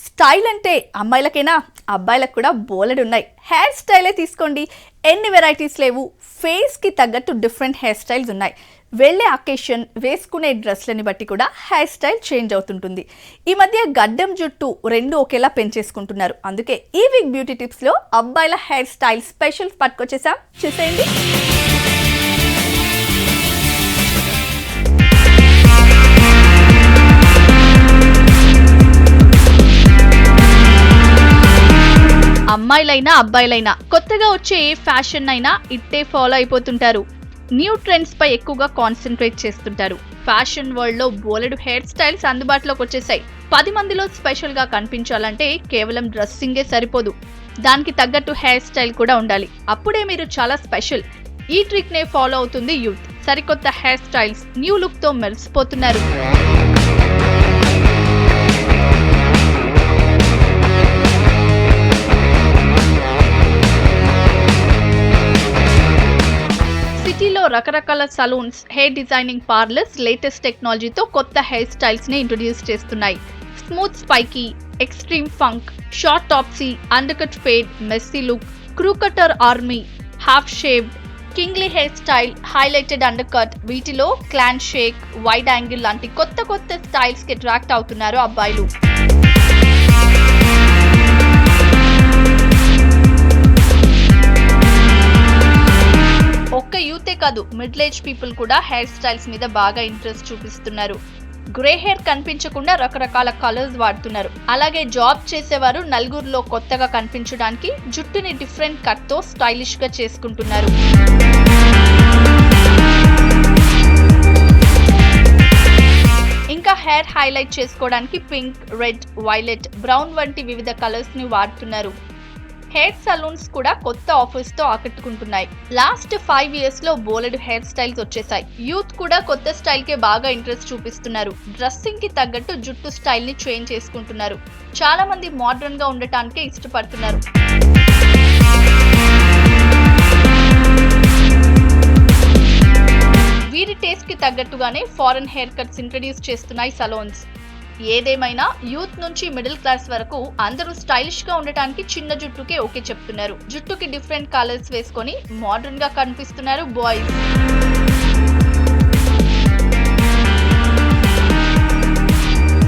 Style అంటే అమ్మాయిలకేనా అబ్బాయిలకు కూడా బోలెడున్నాయి. హెయిర్ స్టైలే తీసుకోండి, ఎన్ని వెరైటీస్ లేవు. ఫేస్కి తగ్గట్టు డిఫరెంట్ హెయిర్ స్టైల్స్ ఉన్నాయి. వెళ్ళే అకేషన్, వేసుకునే డ్రెస్లని బట్టి కూడా హెయిర్ స్టైల్ చేంజ్ అవుతుంటుంది. ఈ మధ్య గడ్డం జుట్టు రెండు ఒకేలా పెంచేసుకుంటున్నారు. అందుకే ఈ వీక్ బ్యూటీ టిప్స్లో అబ్బాయిల హెయిర్ స్టైల్ స్పెషల్ పట్టుకొచ్చేసాం, చూసేయండి. అమ్మాయిలైనా అబ్బాయిలైనా కొత్తగా వచ్చే ఏ ఫ్యాషన్ అయినా ఇట్టే ఫాలో అయిపోతుంటారు. న్యూ ట్రెండ్స్ పై ఎక్కువగా కాన్సన్ట్రేట్ చేస్తుంటారు. ఫ్యాషన్ వరల్డ్ లో బోలెడు హెయిర్ స్టైల్స్ అందుబాటులోకి వచ్చేసాయి. 10 మందిలో స్పెషల్ గా కనిపించాలంటే కేవలం డ్రెస్సింగే సరిపోదు, దానికి తగ్గట్టు హెయిర్ స్టైల్ కూడా ఉండాలి. అప్పుడే మీరు చాలా స్పెషల్. ఈ ట్రిక్ నే ఫాలో అవుతుంది యూత్. సరికొత్త హెయిర్ స్టైల్స్, న్యూ లుక్ తో మెరిసిపోతున్నారు. సిటీలో రకరకాల salons, hair designing parlours latest టెక్నాలజీతో కొత్త హెయిర్ స్టైల్స్ ని ఇంట్రొడ్యూస్ చేస్తున్నాయి. Smooth spiky, extreme funk, short topsy, undercut fade, messy look, crew cutter army, half shave, kingly hairstyle, highlighted undercut, వీటిలో clan Sheikh, wide angle లాంటి కొత్త styles కి attract అవుతున్నారు అబ్బాయిలు. ఒక్క యూతే కాదు, మిడిల్ ఏజ్ పీపుల్ కూడా హెయిర్ స్టైల్స్ మీద బాగా ఇంట్రెస్ట్ చూపిస్తున్నారు. గ్రే హెయిర్ కనిపించకుండా రకరకాల కలర్స్ వాడుతున్నారు. అలాగే జాబ్ చేసేవారు నలుగురిలో కొత్తగా కనిపించడానికి జుట్టుని డిఫరెంట్ కట్ తో స్టైలిష్ గా చేసుకుంటున్నారు. ఇంకా హెయిర్ హైలైట్ చేసుకోవడానికి పింక్, రెడ్, వైలెట్, బ్రౌన్ వంటి వివిధ కలర్స్ ని వాడుతున్నారు. హెయిర్ సలూన్స్ కూడా కొత్త ఆఫర్స్ తో ఆకట్టుకుంటున్నాయి. లాస్ట్ 5 years లో బోలెడు హెయిర్ స్టైల్స్ వచ్చేసాయి. యూత్ కూడా కొత్త స్టైల్ కే బాగా ఇంట్రెస్ట్ చూపిస్తున్నారు. డ్రెస్సింగ్ కి తగ్గట్టు జుట్టు స్టైల్ ని చేంజ్ చేసుకుంటున్నారు. చాలా మంది మోడర్న్ గా ఉండటానికే ఇష్టపడుతున్నారు. వీరి టేస్ట్ కి తగ్గట్టుగానే ఫారెన్ హెయిర్ కట్స్ ఇంట్రడ్యూస్ చేస్తున్నాయి సలూన్స్. ఏదేమైనా యూత్ నుంచి మిడిల్ క్లాస్ వరకు అందరూ స్టైలిష్ గా ఉండటానికి చిన్న జుట్టుకే ఓకే చెప్తున్నారు. జుట్టుకి డిఫరెంట్ కలర్స్ వేసుకొని మోడర్న్ గా కనిపిస్తున్నారు బాయ్స్.